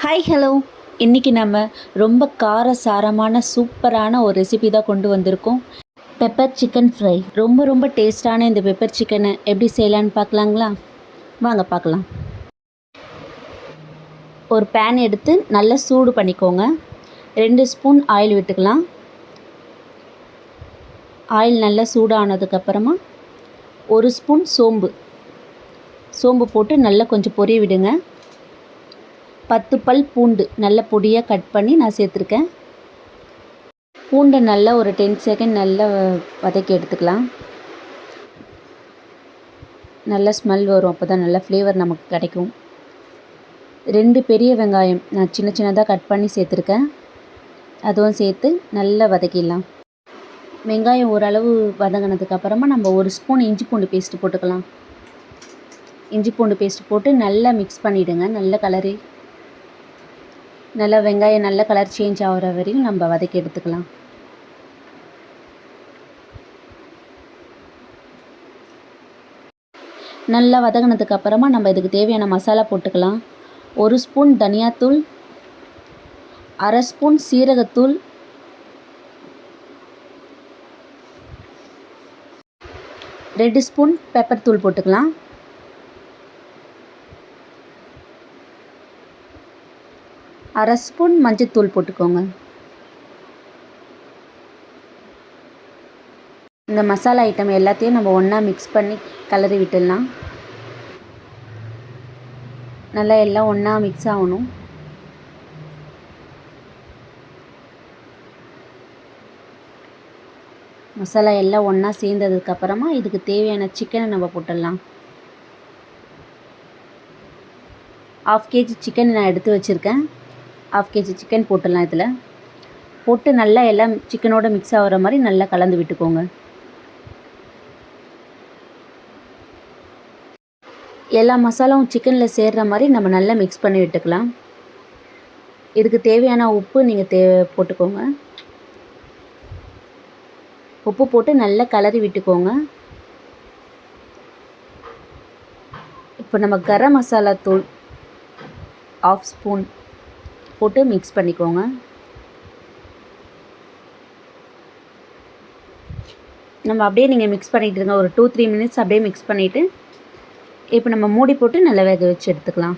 Hi hello. இன்றைக்கி நம்ம ரொம்ப காரசாரமான சூப்பரான ஒரு ரெசிபி தான் கொண்டு வந்திருக்கோம். Pepper chicken fry. ரொம்ப டேஸ்டான இந்த பெப்பர் சிக்கனை எப்படி செய்யலான்னு பார்க்கலாங்களா? வாங்க பார்க்கலாம். ஒரு பேன் எடுத்து நல்லா சூடு பண்ணிக்கோங்க. 2 ஸ்பூன் ஆயில் விட்டுக்கலாம். ஆயில் நல்லா சூடானதுக்கப்புறமா 1 ஸ்பூன் சோம்பு போட்டு நல்லா கொஞ்சம் பொரிய விடுங்க. 10 பல் பூண்டு நல்ல பொடியாக கட் பண்ணி நான் சேர்த்துருக்கேன். பூண்டை நல்லா ஒரு 10 செகண்ட் நல்லா வதக்கி எடுத்துக்கலாம். நல்ல ஸ்மெல் வரும், அப்போ தான் நல்ல ஃப்ளேவர் நமக்கு கிடைக்கும். 2 பெரிய வெங்காயம் நான் சின்னதாக கட் பண்ணி சேர்த்துருக்கேன். அதுவும் சேர்த்து நல்லா வதக்கிடலாம். வெங்காயம் ஓரளவு வதங்கினதுக்கப்புறமா நம்ம 1 ஸ்பூன் இஞ்சி பூண்டு பேஸ்ட்டு போட்டுக்கலாம். இஞ்சி பூண்டு பேஸ்ட்டு போட்டு நல்லா மிக்ஸ் பண்ணிவிடுங்க. நல்ல கலரி நல்லா வெங்காயம் நல்ல கலர் சேஞ்ச் ஆகிற வரையும் நம்ம வதக்கி எடுத்துக்கலாம். நல்லா வதங்கினதுக்கு அப்புறமா நம்ம இதுக்கு தேவையான மசாலா போட்டுக்கலாம். 1 ஸ்பூன் தனியாத்தூள், 1/2 ஸ்பூன் சீரகத்தூள், 2 ஸ்பூன் பெப்பர் தூள் போட்டுக்கலாம். 1/2 ஸ்பூன் மஞ்சத்தூள் போட்டுக்கோங்க. இந்த மசாலா ஐட்டம் எல்லாத்தையும் நம்ம ஒன்றா மிக்ஸ் பண்ணி கலரி விட்டுடலாம். நல்லா எல்லாம் ஒன்றா மிக்ஸ் ஆகணும். மசாலா எல்லாம் ஒன்றா சேர்ந்ததுக்கப்புறமா இதுக்கு தேவையான சிக்கனை நம்ம போட்டுடலாம். 1/2 kg சிக்கன் நான் எடுத்து வச்சுருக்கேன். 1/2 kg சிக்கன் போட்டுடலாம். இதில் போட்டு நல்லா எல்லாம் சிக்கனோட மிக்ஸ் ஆகிற மாதிரி நல்லா கலந்து விட்டுக்கோங்க. எல்லா மசாலாவும் சிக்கனில் சேர்கிற மாதிரி நம்ம நல்லா மிக்ஸ் பண்ணி விட்டுக்கலாம். இதுக்கு தேவையான உப்பு நீங்கள் போட்டுக்கோங்க. உப்பு போட்டு நல்லா கலரி விட்டுக்கோங்க. இப்போ நம்ம கரம் மசாலா தூள் 1/2 ஸ்பூன் போட்டு மிக்ஸ் பண்ணிக்கோங்க. நம்ம அப்படியே நீங்கள் மிக்ஸ் பண்ணிகிட்டு இருங்க. ஒரு 2-3 மினிட்ஸ் அப்படியே மிக்ஸ் பண்ணிவிட்டு இப்போ நம்ம மூடி போட்டு நல்லா வேக வச்சு எடுத்துக்கலாம்.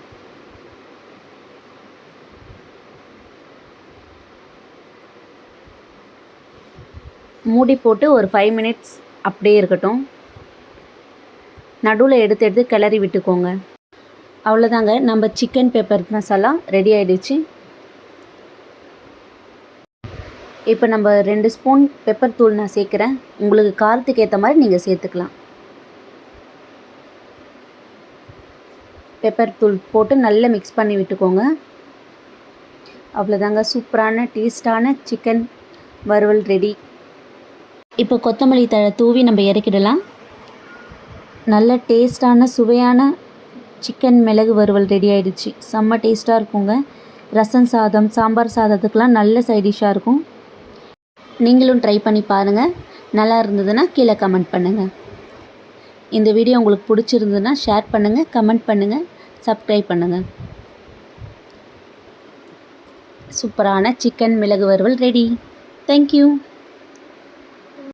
மூடி போட்டு ஒரு 5 மினிட்ஸ் அப்படியே இருக்கட்டும். நடுவில் எடுத்து கிளறி விட்டுக்கோங்க. அவ்வளோதாங்க, நம்ம சிக்கன் பெப்பர் மசாலா ரெடி ஆகிடுச்சு. இப்போ நம்ம 2 ஸ்பூன் பெப்பர் தூள் நான் சேர்க்குறேன். உங்களுக்கு காரத்துக்கு ஏற்ற மாதிரி நீங்கள் சேர்த்துக்கலாம். பெப்பர் தூள் போட்டு நல்லா மிக்ஸ் பண்ணி விட்டுக்கோங்க. அவ்வளோதாங்க, சூப்பரான டேஸ்டான சிக்கன் வறுவல் ரெடி. இப்போ கொத்தமல்லி தழை தூவி நம்ம இறக்கிடலாம். நல்ல டேஸ்டான சுவையான சிக்கன் மிளகு வறுவல் ரெடி ஆகிடுச்சு. செம்ம டேஸ்ட்டாக இருக்குங்க. ரசம் சாதம், சாம்பார் சாதத்துக்கெலாம் நல்ல சைடிஷ்ஷாக இருக்கும். நீங்களும் ட்ரை பண்ணி பாருங்கள். நல்லா இருந்ததுன்னா கீழே கமெண்ட் பண்ணுங்கள். இந்த வீடியோ உங்களுக்கு பிடிச்சிருந்ததுன்னா ஷேர் பண்ணுங்கள், கமெண்ட் பண்ணுங்கள், சப்ஸ்கிரைப் பண்ணுங்கள். சூப்பரான சிக்கன் மிளகு வறுவல் ரெடி. தேங்க்யூ.